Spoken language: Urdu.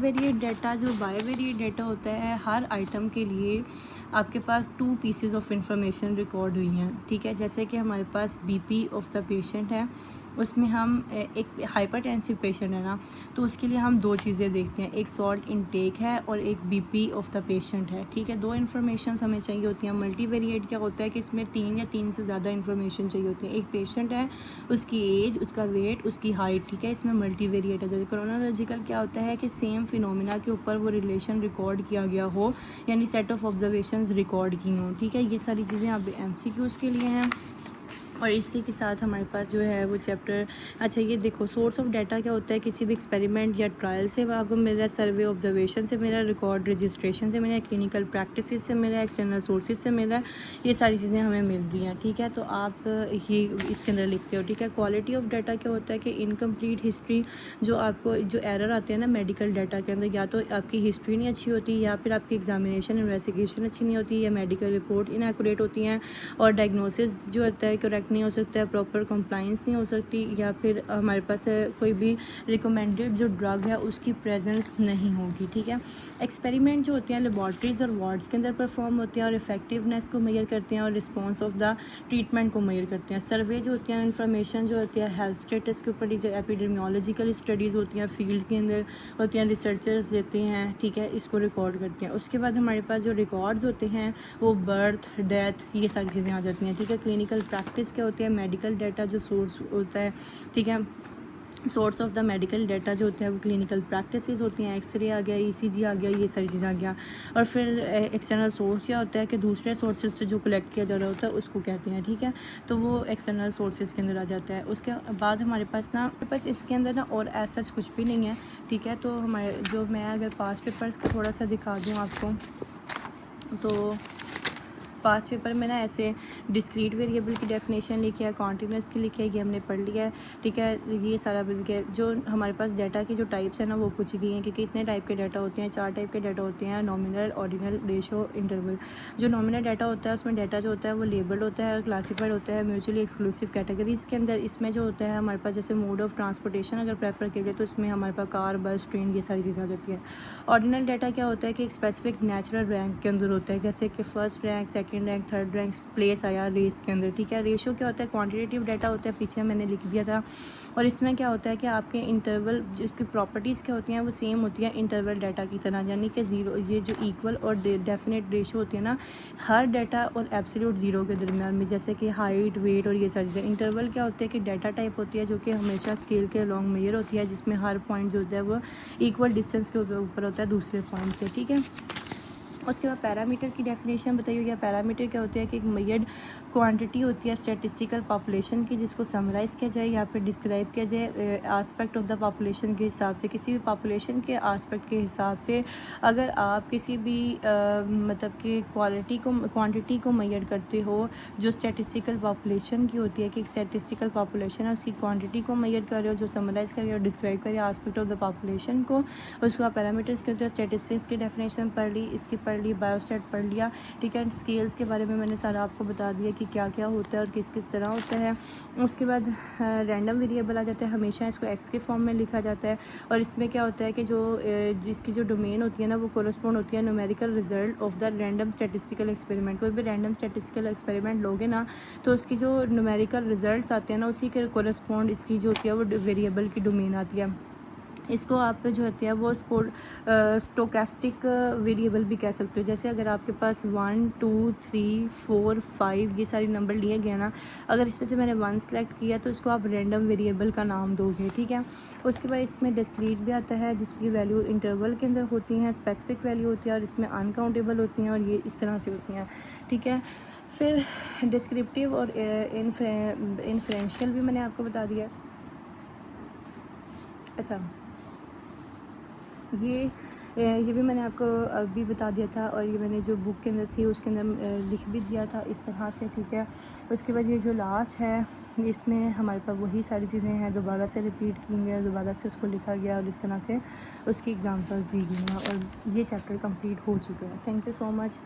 ویریٹ ڈیٹا جو بائی ویریٹ ڈیٹا ہوتا ہے، ہر آئٹم کے لیے آپ کے پاس 2 پیسز آف انفارمیشن ریکارڈ ہوئی ہیں، ٹھیک ہے. جیسے کہ ہمارے پاس B P of the patient ہے، اس میں ہم ایک ہائپر ٹینسو پیشنٹ ہے نا، تو اس کے لیے ہم 2 چیزیں دیکھتے ہیں، ایک سالٹ انٹیک ہے اور ایک be P of the patient ہے، ٹھیک ہے. 2 انفارمیشنز ہمیں چاہیے ہوتی ہیں. ملٹی ویریٹ کیا ہوتا ہے کہ اس میں 3 یا 3 سے زیادہ انفارمیشن چاہیے ہوتی ہیں. ایک پیشنٹ ہے، اس کی ایج، اس کا ویٹ، اس کی ہائٹ، ٹھیک ہے، اس میں ملٹی ویریٹ ہے. جیسے کرونالوجیکل کیا ہوتا ہے کہ سیم فینومینا کے اوپر وہ ریلیشن ریکارڈ کیا گیا ہو، یعنی سیٹ آف آبزرویشنز ریکارڈ کی ہوں، ٹھیک ہے. یہ ساری چیزیں اب ایم سی کیوز کے لیے ہیں. اور اسی کے ساتھ ہمارے پاس جو ہے وہ چیپٹر. اچھا یہ دیکھو، سورس آف ڈیٹا کیا ہوتا ہے، کسی بھی ایکسپیریمنٹ یا ٹرائل سے آپ کو مل رہا ہے، سروے آبزرویشن سے مل رہا ہے، ریکارڈ رجسٹریشن سے مل رہا ہے، کلینکل پریکٹسز سے مل رہا ہے، ایکسٹرنل سورسز سے مل رہا ہے. یہ ساری چیزیں ہمیں مل رہی ہیں، ٹھیک ہے. تو آپ یہ اس کے اندر لکھتے ہو، ٹھیک ہے. کوالٹی آف ڈیٹا کیا ہوتا ہے کہ انکمپلیٹ ہسٹری، جو آپ کو جو ایرر آتے ہیں نا میڈیکل ڈیٹا کے اندر، یا تو آپ کی ہسٹری نہیں اچھی ہوتی، یا پھر آپ کی ایگزامینیشن انویسٹیگیشن اچھی نہیں ہوتی، یا میڈیکل رپورٹ انیکوریٹ ہوتی ہیں، اور ڈائگنوسس جو ہوتا ہے کریکٹ نہیں ہو سکتا ہے، پراپر کمپلائنس نہیں ہو سکتی، یا پھر ہمارے پاس کوئی بھی ریکمینڈیڈ جو ڈرگ ہے اس کی پریزنس نہیں ہوگی، ٹھیک ہے. ایکسپیریمنٹ جو ہوتے ہیں لیبارٹریز اور وارڈز کے اندر پرفارم ہوتے ہیں، اور افیکٹونیس کو میئر کرتے ہیں، اور رسپانس آف دا ٹریٹمنٹ کو میئر کرتے ہیں. سروے جو ہوتی ہیں انفارمیشن جو ہوتی ہے ہیلتھ اسٹیٹس کے اوپر، جو ایپیڈیمیولوجیکل اسٹڈیز ہوتی ہیں فیلڈ کے اندر ہوتی ہیں، ریسرچرز دیتے ہیں، ٹھیک ہے، اس کو ریکارڈ کرتے ہیں. اس کے بعد ہمارے پاس جو ریکارڈز ہوتے ہیں وہ برتھ، ڈیتھ، یہ ساری چیزیں آ جاتی ہیں، ٹھیک ہے. کلینکل پریکٹس کیا ہوتی ہے، میڈیکل ڈیٹا جو سورس ہوتا ہے، ٹھیک ہے. Source of the medical data جو ہوتا ہے وہ کلینکل پریکٹسز ہوتی ہیں، ایکس رے آ گیا، ای سی جی آ گیا، یہ ساری چیزیں آ گیا. اور پھر ایکسٹرنل سورس کیا ہوتا ہے کہ دوسرے سورسز سے جو کلیکٹ کیا جا رہا ہوتا ہے اس کو کہتے ہیں، ٹھیک ہے. تو وہ ایکسٹرنل سورسز کے اندر آ جاتا ہے. اس کے بعد ہمارے پاس اس کے اندر نا اور ایسا کچھ بھی نہیں ہے، ٹھیک ہے. تو ہمارے جو میں اگر پاسٹ پیپرز کا تھوڑا سا دکھا دوں آپ کو، تو پاسٹ پیپر میں نا ایسے ڈسکریٹ ویریبل کی ڈیفینیشن لکھی ہے، کانٹینیوس کی لکھی ہے، یہ ہم نے پڑھ لیا ہے، ٹھیک ہے. یہ سارا بل کے جو ہمارے پاس ڈیٹا کی جو ٹائپس ہیں نا وہ پوچھی گئی ہیں کہ کتنے ٹائپ کے ڈیٹا ہوتے ہیں. 4 ٹائپ کے ڈیٹا ہوتے ہیں، نامینل، آرڈینل، ریشو، انٹرول. جو نامینل ڈیٹا ہوتا ہے اس میں ڈیٹا جو ہوتا ہے وہ لیبلڈ ہوتا ہے، کلاسیفائڈ ہوتا ہے میوچولی ایکسکلوسیو کیٹیگریز کے اندر. اس میں جو ہوتا ہے ہمارے پاس جیسے موڈ آف ٹرانسپورٹیشن اگر پریفر کیا جائے تو اس میں ہمارے پاس کار، بس، ٹرین، یہ ساری چیزیں آ جاتی ہیں. آرڈینل ڈیٹا کیا ہوتا ہے کہ ایک اسپیسیفک نیچرل رینک کے اندر ہوتا ہے، جیسے کہ first rank, second rank, third rank, place آیا ریس کے اندر، ٹھیک ہے. ریشو کیا ہوتا ہے، کوانٹیٹیو ڈیٹا ہوتا ہے، پیچھے میں نے لکھ دیا تھا. اور اس میں کیا ہوتا ہے کہ آپ کے انٹرول جس کی پراپرٹیز کیا ہوتی ہیں وہ سیم ہوتی ہیں انٹرول ڈیٹا کی طرح، یعنی کہ زیرو، یہ جو ایکول اور ڈیفینیٹ ریشو ہوتی ہے نا ہر ڈیٹا اور ایبسلیوٹ زیرو کے درمیان میں، جیسے کہ ہائٹ، ویٹ اور یہ ساری چیزیں. انٹرول کیا ہوتے ہیں کہ ڈیٹا ٹائپ ہوتی ہے جو کہ ہمیشہ اسکیل کے along میئر ہوتی ہے، جس میں ہر پوائنٹ جو ہوتا ہے وہ ایکول ڈسٹینس کے اوپر ہوتا ہے دوسرے پوائنٹ سے، ٹھیک ہے. اس کے بعد پیرامیٹر کی ڈیفینیشن بتائی ہوئی ہے. پیرامیٹر کیا ہوتی ہے کہ ایک میئرڈ کوانٹٹی ہوتی ہے اسٹیٹسٹیکل پاپولیشن کی، جس کو سمرائز کیا جائے یا پھر ڈسکرائب کیا جائے آسپیکٹ آف دا پاپولیشن کے حساب سے. کسی بھی پاپولیشن کے آسپیکٹ کے حساب سے اگر آپ کسی بھی مطلب کہ کوانٹٹی کو میئر کرتے ہو جو اسٹیٹسٹیکل پاپولیشن کی ہوتی ہے، کہ ایک اسٹیٹسٹیکل پاپولیشن ہے اس کی کوانٹٹی کو میئر کر رہے ہو، جو سمرائز کر رہے ہو، ڈسکرائب کر رہے ہو آسپیکٹ آف دا پاپولیشن کو، اس کو آپ پیرامیٹرس کہتے ہیں. اسٹیٹسٹکس کی ڈیفینیشن پڑھ لی، اس کی پڑھ لی، بایوسٹیٹ پڑھ لیا، ٹھیک ہے. اسکیلس کے بارے میں نے سارا آپ کو بتا دیا کہ کیا کیا ہوتا ہے اور کس کس طرح ہوتا ہے. اس کے بعد رینڈم ویریبل آ جاتا ہے، ہمیشہ اس کو ایکس کے فارم میں لکھا جاتا ہے. اور اس میں کیا ہوتا ہے کہ جو اس کی جو ڈومین ہوتی ہے نا وہ کورسپونڈ ہوتی ہے numerical result of the random statistical experiment. کوئی بھی رینڈم اسٹیٹسٹیکل ایکسپیریمنٹ لوگے نا تو اس کی جو نومیریکل ریزلٹس آتے ہیں نا اسی کے کورسپونڈ اس کی جو ہوتی ہے وہ ویریبل کی ڈومین آتی ہے. اس کو آپ جو ہوتی ہے وہ اسٹوکیسٹک ویریبل بھی کہہ سکتے ہو. جیسے اگر آپ کے پاس 1 2 3 4 5 یہ ساری نمبر لیے گئے نا، اگر اس میں سے میں نے 1 سلیکٹ کیا تو اس کو آپ رینڈم ویریبل کا نام دو گے، ٹھیک ہے. اس کے بعد اس میں ڈسکریٹ بھی آتا ہے جس کی ویلیو انٹرول کے اندر ہوتی ہیں، اسپیسیفک ویلیو ہوتی ہے اور اس میں انکاؤنٹیبل ہوتی ہیں، اور یہ اس طرح سے ہوتی ہیں، ٹھیک ہے. پھر ڈسکرپٹیو اور انفرینشیل بھی میں نے آپ کو بتا دیا. اچھا یہ بھی میں نے آپ کو ابھی بتا دیا تھا، اور یہ میں نے جو بک کے اندر تھی اس کے اندر لکھ بھی دیا تھا اس طرح سے، ٹھیک ہے. اس کے بعد یہ جو لاسٹ ہے اس میں ہمارے پاس وہی ساری چیزیں ہیں دوبارہ سے ریپیٹ کی گئی، دوبارہ سے اس کو لکھا گیا اور اس طرح سے اس کی ایگزامپلس دی گئی ہیں، اور یہ چیپٹر کمپلیٹ ہو چکا ہے. Thank you so much.